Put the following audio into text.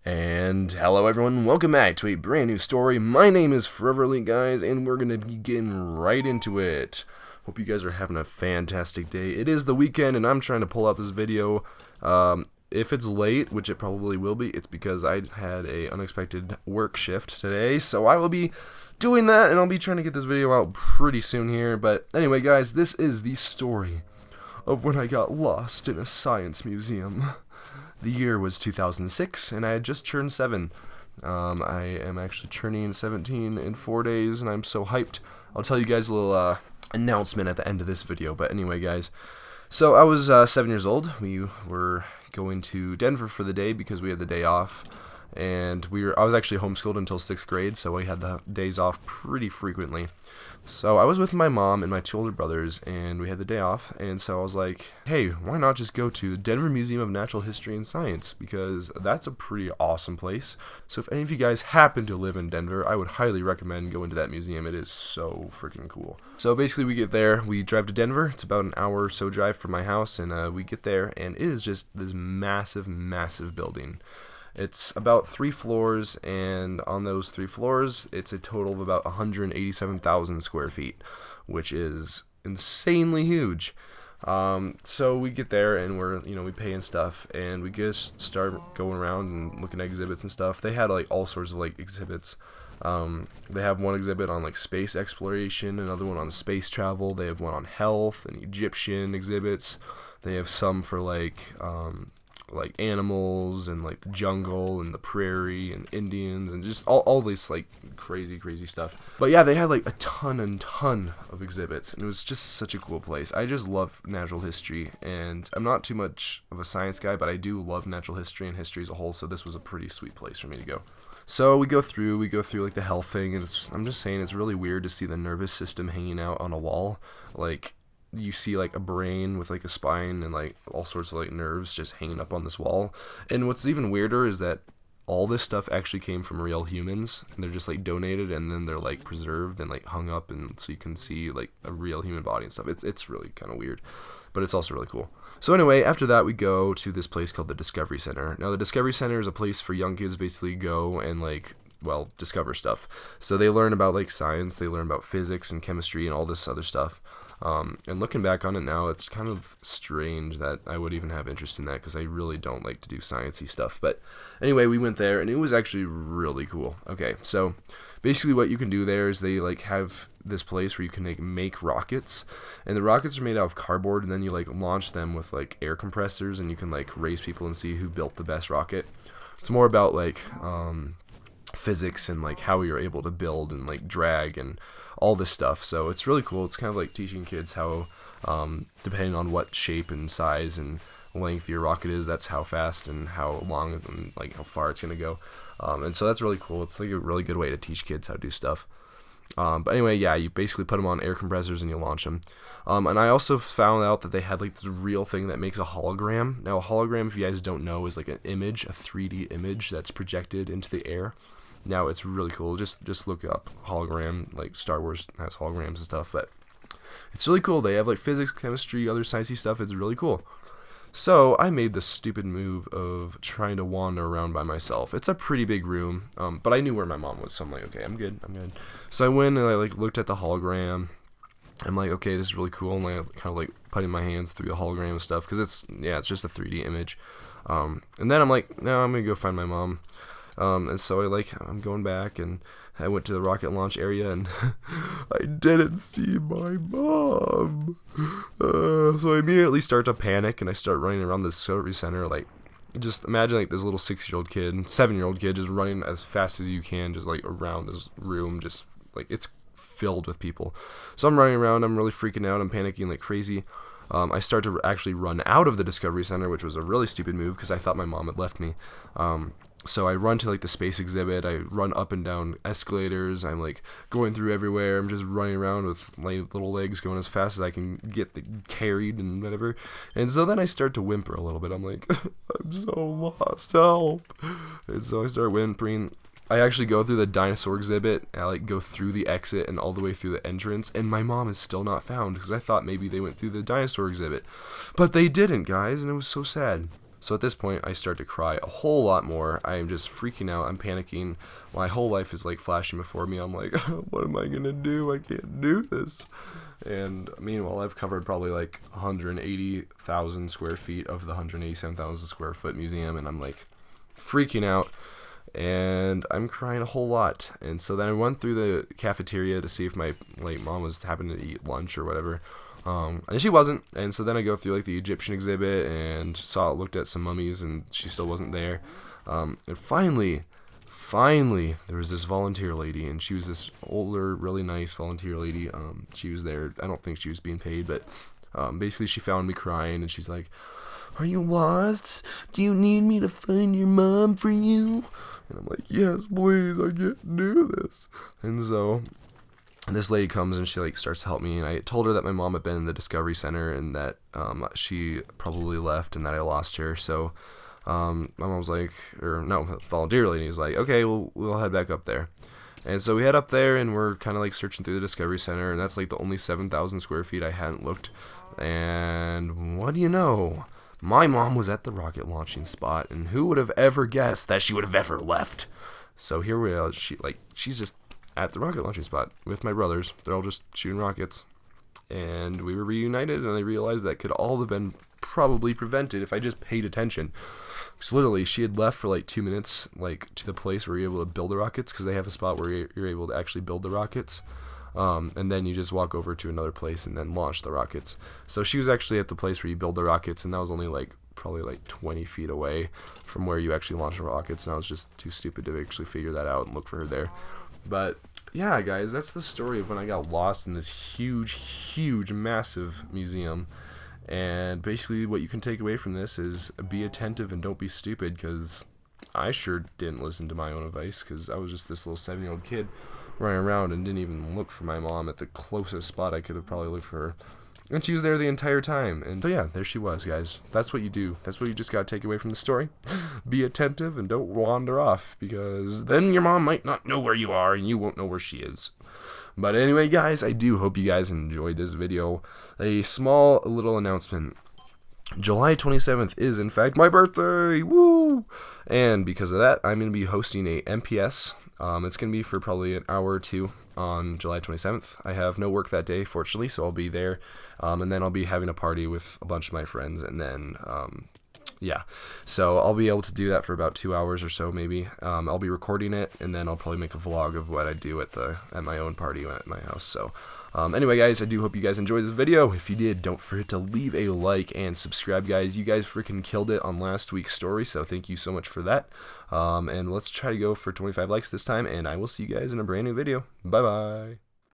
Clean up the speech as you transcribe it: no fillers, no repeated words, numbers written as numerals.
And hello everyone, welcome back to a brand new story. My name is ForeverElite, guys, and we're going to be getting right into it. Hope you guys are having a fantastic day. It is the weekend and I'm trying to pull out this video. If it's late, which it probably will be, it's because I had a unexpected work shift today. So I will be doing that and I'll be trying to get this video out pretty soon here. But anyway, guys, this is the story of when I got lost in a science museum. The year was 2006, and I had just turned 7. I am actually turning 17 in 4 days, and I'm so hyped. I'll tell you guys a little announcement at the end of this video. But anyway, guys, so I was 7 years old. We were going to Denver for the day because we had the day off, and I was actually homeschooled until 6th grade, so we had the days off pretty frequently. So I was with my mom and my 2 older brothers, and we had the day off, and so I was like, hey, why not just go to the Denver Museum of Natural History and Science, because that's a pretty awesome place. So if any of you guys happen to live in Denver, I would highly recommend going to that museum. It is so freaking cool. So basically we get there, we drive to Denver. It's about an hour or so drive from my house, and we get there, and it is just this massive, massive building. It's about 3 floors, and on those 3 floors, it's a total of about 187,000 square feet, which is insanely huge. So we get there, and we pay and stuff, and we just start going around and looking at exhibits and stuff. They had like all sorts of like exhibits. They have one exhibit on like space exploration, another one on space travel. They have one on health and Egyptian exhibits. They have some for like animals and like the jungle and the prairie and Indians and just all this like crazy stuff. But yeah, they had like a ton of exhibits, and it was just such a cool place. I just love natural history, and I'm not too much of a science guy, but I do love natural history and history as a whole, so this was a pretty sweet place for me to go. So we go through like the health thing, and I'm just saying it's really weird to see the nervous system hanging out on a wall. Like, you see like a brain with like a spine and like all sorts of like nerves just hanging up on this wall. And what's even weirder is that all this stuff actually came from real humans, and they're just like donated, and then they're like preserved and like hung up, and so you can see like a real human body and stuff. It's really kind of weird, but it's also really cool. So anyway, after that we go to this place called the Discovery Center. Now the Discovery Center is a place for young kids basically go and discover stuff. So they learn about like science, they learn about physics and chemistry and all this other stuff. And looking back on it now, it's kind of strange that I would even have interest in that, because I really don't like to do sciencey stuff. But anyway, we went there, and it was actually really cool. Okay, so basically what you can do there is they like have this place where you can make rockets, and the rockets are made out of cardboard, and then you like launch them with like air compressors, and you can like race people and see who built the best rocket. It's more about like physics and like how you're able to build and like drag and all this stuff. So it's really cool. It's kind of like teaching kids how, depending on what shape and size and length your rocket is, that's how fast and how long and like how far it's gonna go. And so that's really cool. It's like a really good way to teach kids how to do stuff. But anyway, yeah, you basically put them on air compressors and you launch them. And I also found out that they had like this real thing that makes a hologram. Now a hologram, if you guys don't know, is like an image, a 3D image that's projected into the air. Now it's really cool. Just look up hologram. Like Star Wars has holograms and stuff, but it's really cool. They have like physics, chemistry, other sciencey stuff. It's really cool. So I made the stupid move of trying to wander around by myself. It's a pretty big room, but I knew where my mom was, so I'm like, okay, I'm good. So I went and I like looked at the hologram. I'm like, okay, this is really cool. And I kind of like putting my hands through the hologram and stuff, because it's just a 3D image. And then I'm like, no, I'm gonna go find my mom. And so I'm going back, and I went to the rocket launch area, and I didn't see my mom. So I immediately start to panic, and I start running around the Discovery Center. Like, just imagine like this little 6-year-old kid, 7-year-old kid, just running as fast as you can, just like around this room, just like it's filled with people. So I'm running around, I'm really freaking out, I'm panicking like crazy. I start to actually run out of the Discovery Center, which was a really stupid move because I thought my mom had left me. So I run to like the space exhibit. I run up and down escalators. I'm like going through everywhere. I'm just running around with my little legs going as fast as I can get carried and whatever. And so then I start to whimper a little bit. I'm like, I'm so lost, help. And so I start whimpering. I actually go through the dinosaur exhibit. I like go through the exit and all the way through the entrance, and my mom is still not found because I thought maybe they went through the dinosaur exhibit, but they didn't, guys, and it was so sad. So at this point, I start to cry a whole lot more. I am just freaking out. I'm panicking. My whole life is like flashing before me. I'm like, what am I gonna do? I can't do this. And meanwhile, I've covered probably like 180,000 square feet of the 187,000 square foot museum, and I'm like freaking out. And I'm crying a whole lot. And so then I went through the cafeteria to see if my mom was happening to eat lunch or whatever. And she wasn't. And so then I go through like the Egyptian exhibit and looked at some mummies, and she still wasn't there. And finally, there was this volunteer lady, and she was this older, really nice volunteer lady. She was there. I don't think she was being paid, but basically she found me crying, and she's like, "Are you lost? Do you need me to find your mom for you?" And I'm like, "Yes, please, I can't do this." And so this lady comes and she like starts to help me, and I told her that my mom had been in the Discovery Center and that she probably left and that I lost her. So my mom was like, or no, the volunteer lady was like, "Okay, we'll head back up there." And so we head up there, and we're kind of like searching through the Discovery Center, and that's like the only 7,000 square feet I hadn't looked. And what do you know? My mom was at the rocket launching spot, and who would have ever guessed that she would have ever left? So here we are. She's just at the rocket launching spot with my brothers. They're all just shooting rockets, and we were reunited, and I realized that could all have been probably prevented if I just paid attention. Because literally, she had left for like 2 minutes, like to the place where you're able to build the rockets, because they have a spot where you're able to actually build the rockets. And then you just walk over to another place and then launch the rockets. So she was actually at the place where you build the rockets, and that was only like probably like 20 feet away from where you actually launch the rockets, and I was just too stupid to actually figure that out and look for her there. But yeah, guys, that's the story of when I got lost in this huge, massive museum. And basically what you can take away from this is be attentive and don't be stupid, because I sure didn't listen to my own advice, because I was just this little 7-year-old kid running around and didn't even look for my mom at the closest spot I could have probably looked for her. And she was there the entire time. And so yeah, there she was, guys. That's what you do. That's what you just gotta take away from the story. Be attentive and don't wander off, because then your mom might not know where you are and you won't know where she is. But anyway, guys, I do hope you guys enjoyed this video. A small little announcement. July 27th is, in fact, my birthday! Woo! And because of that, I'm going to be hosting a MPS. It's going to be for probably an hour or two on July 27th. I have no work that day, fortunately, so I'll be there. And then I'll be having a party with a bunch of my friends, and then yeah, so I'll be able to do that for about 2 hours or so, maybe. I'll be recording it, and then I'll probably make a vlog of what I do at my own party at my house. So anyway, guys, I do hope you guys enjoyed this video. If you did, don't forget to leave a like and subscribe, guys. You guys freaking killed it on last week's story, so thank you so much for that. And let's try to go for 25 likes this time, and I will see you guys in a brand new video. Bye bye.